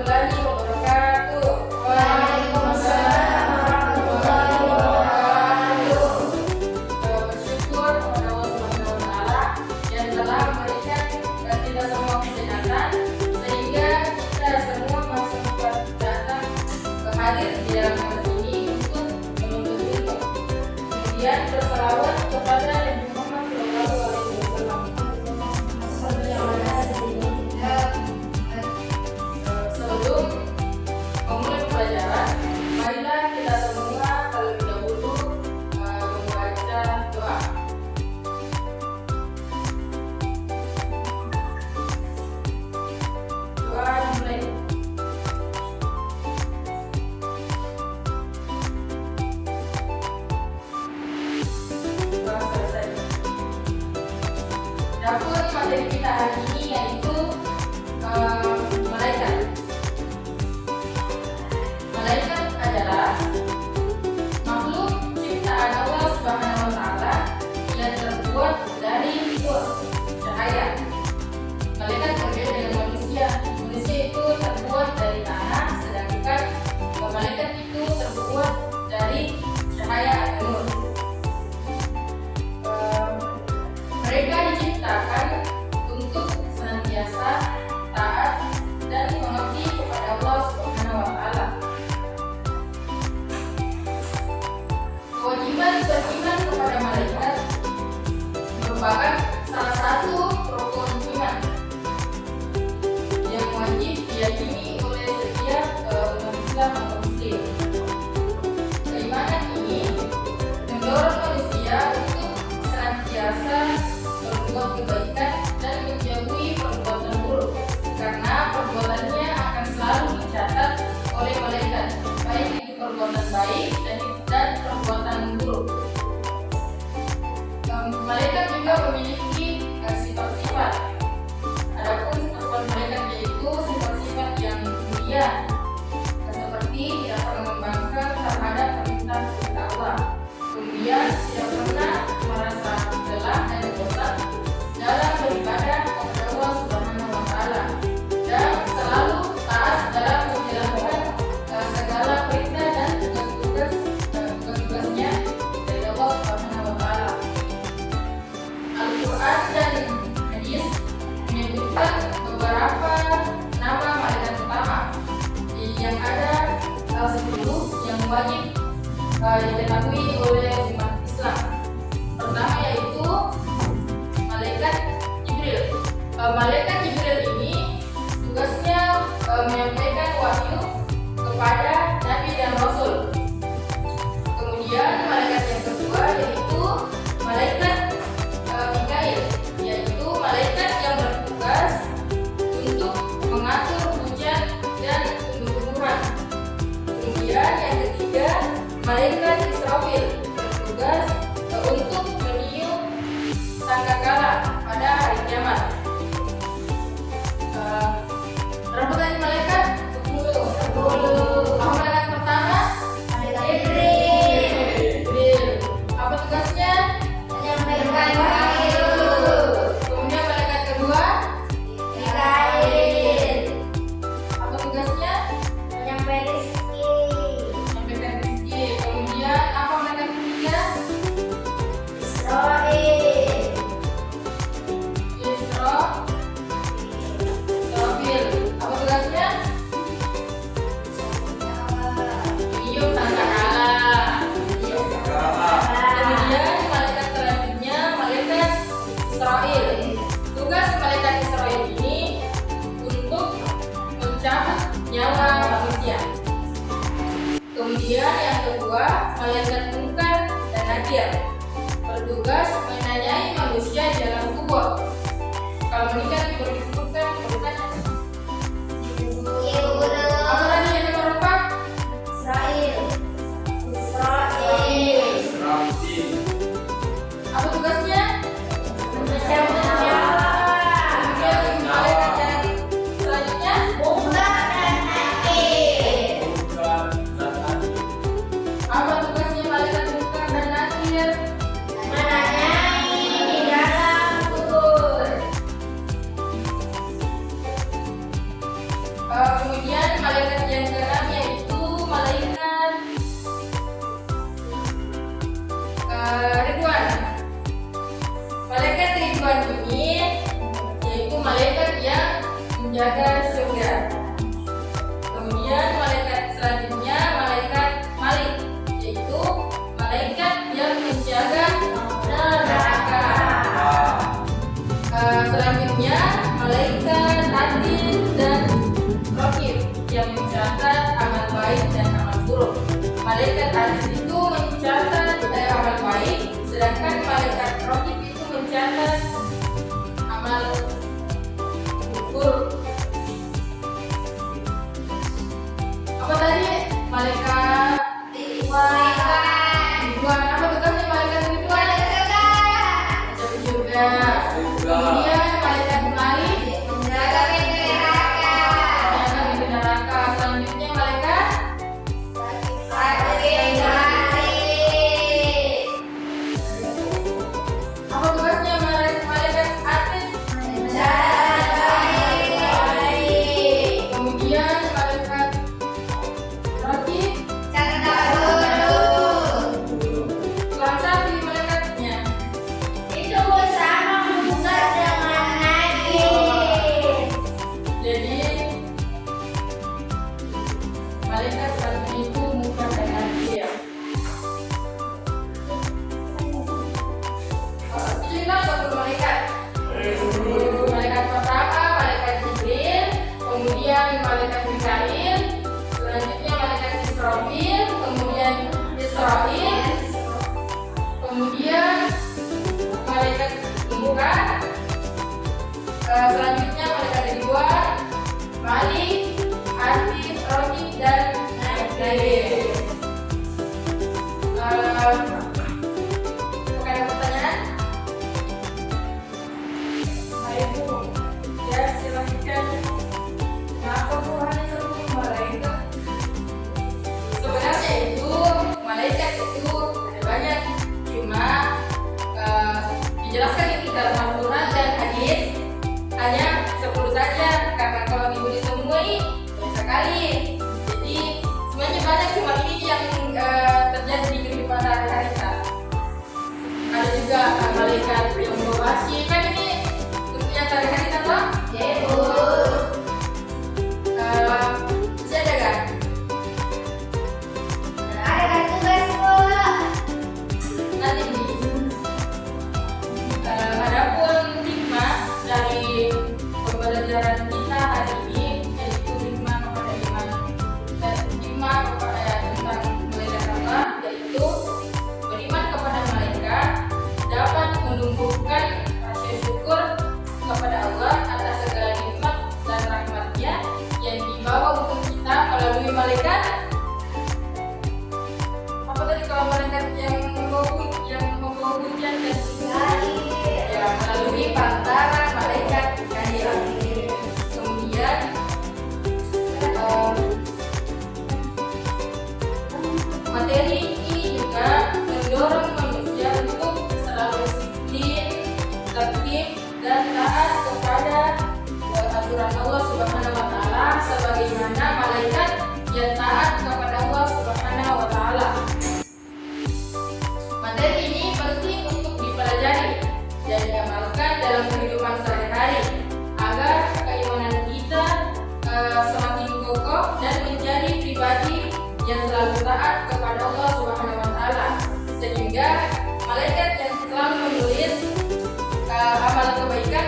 warahmatullahi wabarakatuh. Waalaikumsalam warahmatullahi wabarakatuh. Bersyukur kepada Allah Subhanahu wa Ta'ala yang telah memberikan kita semua kesehatan sehingga kita semua masih datang hadir di dalam kelas ini untuk menuntut ilmu. Kemudian bersalawat kepada Nabi Muhammad SAW. Sebelum memulai pelajaran, marilah kita semua terlebih dahulu membaca doa. Doa dimulai. Doa selesai. Dapur materi kita hari ini yaitu malaikat. Malaikat adalah makhluk ciptaan Allah Subhanahu wa Ta'ala yang terbuat dari nur cahaya. Malaikat berbeda dengan manusia. Manusia itu terbuat dari tanah, sedangkan malaikat itu terbuat dari cahaya atau nur. Mereka diciptakan untuk senantiasa taat dan mengabdi kepada Allah Subhanahu wa Ta'ala. Kewajiban beriman kepada malaikat merupakan salah satu rukun iman yang wajib diyakini oleh setiap umat Islam atau Muslim. Keimanan ini mendorong manusia untuk senantiasa berbuat kebaikan dan menjauhi perbuatan buruk, karena perbuatannya akan selalu dicatat oleh malaikat, baik itu perbuatan baik dan perbuatan buruk. Malaikat juga memiliki sifat-sifat. Adapun sifat malaikat yaitu sifat-sifat yang mulia, seperti tidak pernah membangkang terhadap perintah Allah, kemudian tidak pernah merasa lelah dan bosan dalam beribadah kepada Allah Subhanahu wa Ta'ala, dan selalu taat dalam menjalankan segala perintah dan tugas-tugasnya dari Allah Subhanahu wa Ta'ala. Al-Quran dan hadis menyebutkan beberapa nama malaikat utama yang ada 10 yang wajib diketahui oleh umat Islam. Pertama yaitu malaikat Jibril. Malaikat Jibril ini tugasnya menyampaikan wahyu kepada Nabi dan Rasul. Kemudian malaikat yang kedua yaitu malaikat Mikail, yaitu malaikat yang bertugas untuk mengatur hujan dan tumbuh-tumbuhan. Kemudian yang ketiga malaikat Israfil, bertugas untuk meniup sangkakala pada hari kiamat. Berapa tadi malaikat? 10. Apa malaikat pertama? Jibril. Apa tugasnya? Menyampaikan wahyu. Kemudian malaikat kedua? Mikail. Apa tugasnya? Menyampaikan rezeki. Menyampaikan rezeki. Kemudian apa malaikat ketiga? Israil. Israfil. Apa tugasnya? Meniup sangkakala. Kemudian malaikat selanjutnya malaikat Israil. Tugas malaikat Israil ini untuk mencabut nyawa manusia. Kemudian yang kedua malaikat Munkar dan Nakir, bertugas menanyai manusia di dalam kubur. Kalau meninggal disebutkan apa tadi yang berapa? Israil. Apa tugasnya? Mencabut nyawa. Kemudian malaikat yang selanjutnya Munkar dan Nakir. apa tugasnya malaikat Munkar dan Nakir? Menanyai di dalam kubur. Kemudian malaikat yang keenam yaitu malaikat Ridwan. Malaikat Ridwan ini yaitu malaikat yang menjaga surga. Kemudian malaikat selanjutnya malaikat Malik, yaitu malaikat yang menjaga neraka. Selanjutnya malaikat Adil dan Raqib yang mencatat amal baik dan amal buruk. Malaikat Adil itu mencatat amal baik, sedangkan malaikat Raqib itu mencatat amal buruk. Apa tadi? Malaikat Ridwan. Apa tugasnya malaikat Ridwan? Mencatat surga. Kemudian malaikat Malik menjaga pintu neraka. Selanjutnya malaikat apa tugasnya malaikat Atid? Kemudian malaikat Raqib selasa pilih malaikatnya. Jadi malaikat selanjutnya itu muka dan nakir. Itulah satu malaikat. Malaikat pertama malaikat Jibril, kemudian malaikat Mikail, selanjutnya malaikat Israfil, kemudian Israil, kemudian malaikat muka, selanjutnya malaikat Ridwan, Malik, Atid, Raqib dan Nakir. Apakah ada pertanyaan? Ibu, ya silakan. Kenapa Tuhan itu malaikat? Sebenarnya itu malaikat itu ada banyak, cuma dijelaskan itu dalam Al-Quran dan hadis hanya 10 saja, karena kalau ibu disemui banyak sekali. Jadi sebenarnya banyak, cuma ini yang terjadi di kehidupan sehari-hari kita. Ada juga malaikat yang mengawasi, kan ini bentuknya sehari-hari kita toh? Ya ibu. Bisa ada kan? Nanti adapun hikmah dari pembelajaran kita hari ini yaitu hikmah kepada iman dan hikmah kepada tentang malaikat Allah, yaitu beriman kepada malaikat dapat menumbuhkan rasa syukur kepada Allah atas segala nikmat dan rahmatnya yang dibawa untuk kita melalui malaikat. Apa tadi kalau malaikat yang membawa hujan dan ya, melalui perantara malaikat Mikail. Kemudian materi ini juga mendorong manusia untuk selalu disiplin, tertib dan taat kepada aturan Allah Subhanahu wa taala sebagaimana malaikat yang taat kepada Allah Subhanahu wa taala. Materi ini penting untuk dipelajari dan diamalkan dalam kehidupan sehari-hari agar keimanan kita semakin kokoh dan menjadi pribadi yang selalu taat kepada Allah Subhanahu wa taala, sehingga malaikat yang selalu menulis amalan kebaikan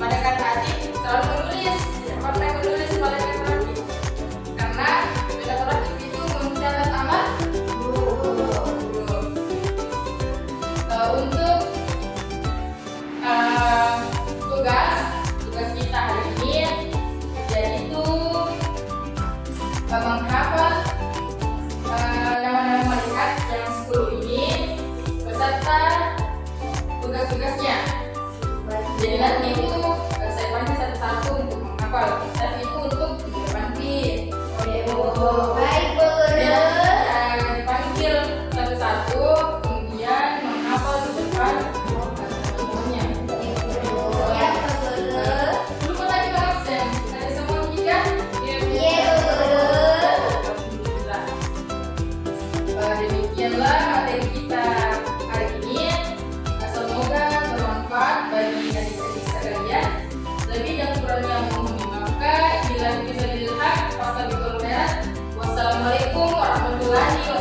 malaikat hati selalu menulis, tidak pernah menulis malaikat hati, karena malaikat hati itu mencatat amal untuk tugas kita hari ini, yaitu menghafal nama-nama malaikat yang 10 ini beserta tugas-tugasnya. Jadi nanti itu saya bantu satu-satu untuk menghafal, dan itu warahmatullahi wabarakatuh.